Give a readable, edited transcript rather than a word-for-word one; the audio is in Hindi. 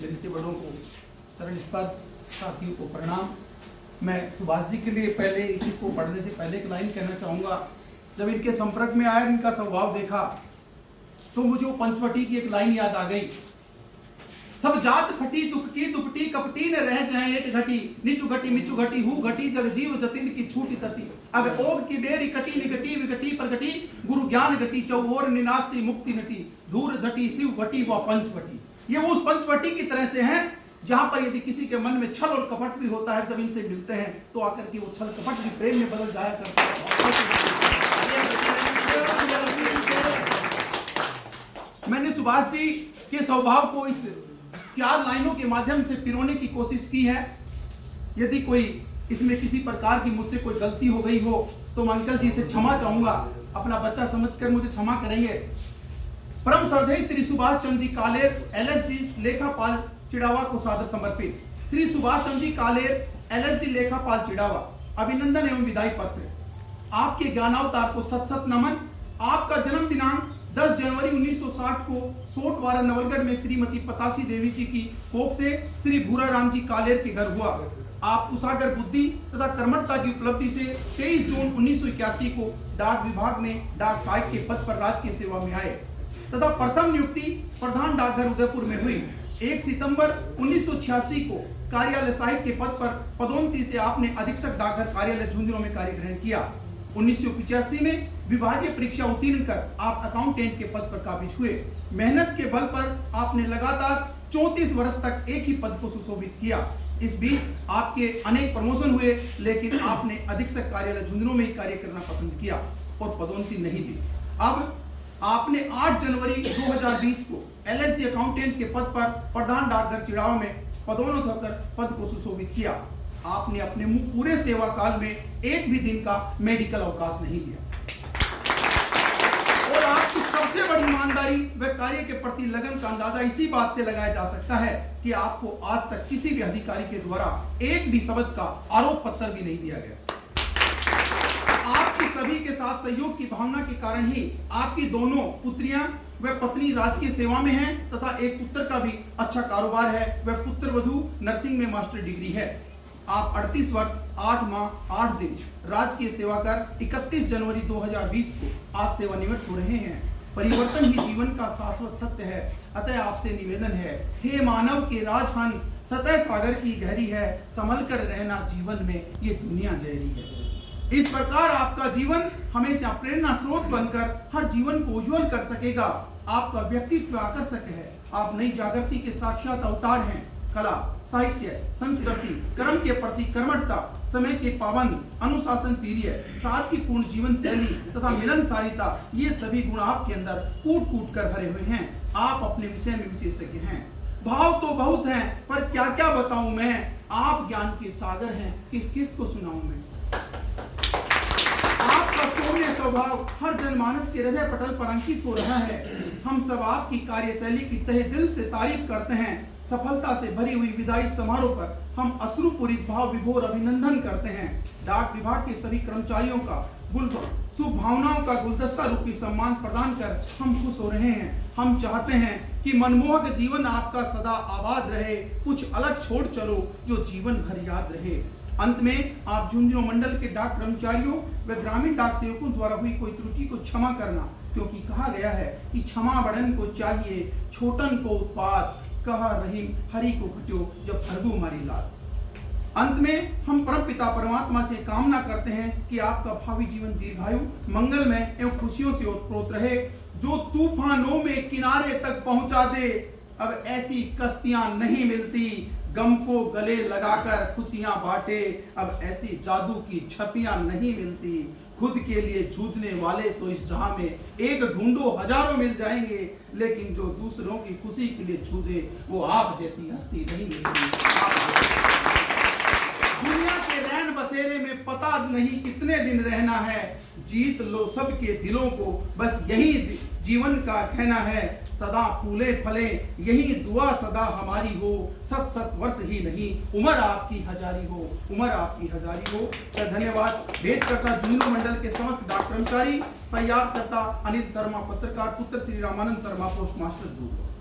मेरे से बड़ों को चरण स्पर्श, साथियों को प्रणाम। मैं सुभाष जी के लिए पहले इसी को पढ़ने से पहले एक लाइन कहना चाहूँगा। जब इनके संपर्क में आया, इनका स्वभाव देखा, तो मुझे वो पंचवटी की एक लाइन याद आ गई। सब जात फटी दुख की दुपटी कपटी न रह जाए एक घटी, नीचू घटी मिचू घटी हु घटी जग जीव जतिन की छूटी तती। अब ओग की बेरी कटी निकटी विकटी प्रगटी, गुरु ज्ञान गति चौर निनास्ती मुक्ति नटी, धूर झटी शिव घटी व पंचवटी। ये वो उस पंचवटी की तरह से हैं जहां पर यदि किसी के मन में छल और कपट भी होता है, जब इनसे मिलते हैं तो आकर के वो छल कपट भी प्रेम में बदल जाया करता है। मैंने सुभाष जी के स्वभाव को इस 4 लाइनों के माध्यम से पिरोने की कोशिश की है। यदि कोई इसमें किसी प्रकार की मुझसे कोई गलती हो गई हो तो मैं अंकल जी से क्षमा चाहूंगा। अपना बच्चा समझकर मुझे क्षमा करेंगे। परम श्रद्धेय श्री सुभाष चंद्र जी कालेर LSD लेखापाल चिड़ावा को सादर समर्पित। श्री सुभाष चंद्र जी कालेर LSD लेखापाल चिड़ावा, अभिनंदन एवं विदाई पत्र। आपके ज्ञानावतार को सत सत नमन। आपका जन्म दिनांक 10 जनवरी 1960 को सोटवारा नवलगढ़ में श्रीमती पतासी देवी जी की कोख से श्री भूरा राम जी कालेर के घर हुआ। आप कुशागर बुद्धि तथा कर्मठता की उपलब्धि से 23 जून 1981 को डाक विभाग में डाक सहायक के पद पर राजकीय सेवा में आए तथा प्रथम नियुक्ति प्रधान डाकघर उदयपुर में हुई। 1 सितंबर 1986 को कार्यालय सहायक के पद पर पदोन्नति से आपने अधीक्षक डाकघर कार्यालय झुंझुनू में कार्य ग्रहण किया। 1985 में विभागीय परीक्षा उत्तीर्ण कर आप अकाउंटेंट के पद पर काबिज हुए। मेहनत के बल पर आपने लगातार 34 वर्ष तक एक ही पद को सुशोभित किया। इस बीच आपके अनेक प्रमोशन हुए, लेकिन आपने अधीक्षक कार्यालय झुंझुनू में ही कार्य करना पसंद किया और पदोन्नति नहीं दी। अब आपने 8 जनवरी 2020 को LSD अकाउंटेंट के पद पर प्रधान डाकघर चिड़ावा में पदोन्नत होकर पद को सुशोभित किया। आपने अपने पूरे सेवा काल में एक भी दिन का मेडिकल अवकाश नहीं लिया और आपकी सबसे बड़ी ईमानदारी व कार्य के प्रति लगन का अंदाजा इसी बात से लगाया जा सकता है कि आपको आज तक किसी भी अधिकारी के द्वारा एक भी शब्द का आरोप पत्र भी नहीं दिया गया। आपकी सभी के साथ सहयोग की भावना के कारण ही आपकी दोनों पुत्रियां व पत्नी राजकीय सेवा में हैं तथा एक पुत्र का भी अच्छा कारोबार है। वह पुत्र वधू नर्सिंग में मास्टर डिग्री है। आप 38 वर्ष 8 माह 8 दिन राजकीय सेवा कर 31 जनवरी 2020 को आज सेवानिवृत्त हो रहे हैं। परिवर्तन ही जीवन का शाश्वत सत्य है। अतः आपसे निवेदन है, हे मानव के राजहंस, सतह सागर की गहरी है, संभल कर रहना जीवन में, ये दुनिया जहरी है। इस प्रकार आपका जीवन हमेशा प्रेरणा स्रोत बनकर हर जीवन को उज्जवल कर सकेगा। आपका व्यक्तित्व आकर्षक है। आप नई जागृति के साक्षात अवतार हैं। कला, साहित्य, संस्कृति, कर्म के प्रति कर्मठता, समय के पाबंद, अनुशासन प्रिय, सादगीपूर्ण जीवन शैली तथा मिलनसारिता, ये सभी गुण आपके अंदर कूट कूट कर भरे हुए हैं। आप अपने विषय में विशेषज्ञ हैं। भाव तो बहुत हैं, पर क्या क्या बताऊं मैं। आप ज्ञान के सागर हैं, किस किस को सुनाऊं मैं। आपका सौम्य स्वभाव हर जनमानस के हृदय पटल पर अंकित हो रहा है। हम सब आपकी कार्यशैली की तहे दिल से तारीफ करते हैं। सफलता से भरी हुई विदाई समारोह पर हम अश्रुपूरित भाव विभोर अभिनंदन करते हैं। डाक विभाग के सभी कर्मचारियों का शुभ भावनाओं का गुलदस्ता रूपी सम्मान प्रदान कर हम खुश हो रहे हैं। हम चाहते हैं कि मनमोहक जीवन आपका सदा आबाद रहे। कुछ अलग छोड़ चलो जो जीवन भर याद रहे। अंत में आप झुंझुनू मंडल के डाक कर्मचारियों व ग्रामीण डाक सेवकों द्वारा हुई कोई त्रुटि को क्षमा करना, क्योंकि कहा गया है कि क्षमा बड़न को चाहिए, छोटन को उत्पात, कहा रहीम हरि को घट्यो जब फरगु मारी लात। अंत में हम परमपिता परमात्मा से कामना करते हैं कि आपका भावी जीवन दीर्घायु, मंगलमय एवं खुशियों से ओतप्रोत रहे, जो तूफानों में किनारे तक पहुंचा दे। अब ऐसी कश्तियां नहीं मिलती, गम को गले लगाकर खुशियां बांटे। अब ऐसी जादू की छपियां नहीं मिलती। खुद के लिए जूझने वाले तो इस जहां में एक ढूंढो हजारों मिल जाएंगे, लेकिन जो दूसरों की खुशी के लिए जूझे वो आप जैसी हस्ती नहीं मिलती। दुनिया के रैन बसेरे में पता नहीं कितने दिन रहना है। जीत लो सबके दिलों को, बस यही जीवन का कहना है। सदा फूले फले यही दुआ सदा हमारी हो। 7 वर्ष ही नहीं, उम्र आपकी हजारी हो, उम्र आपकी हजारी हो। धन्यवाद। भेंट करता झुंझुनू मंडल के समस्त डाक कर्मचारी, तैयार करता अनिल शर्मा पत्रकार, पुत्र श्री रामानंद शर्मा पोस्ट मास्टर दूर।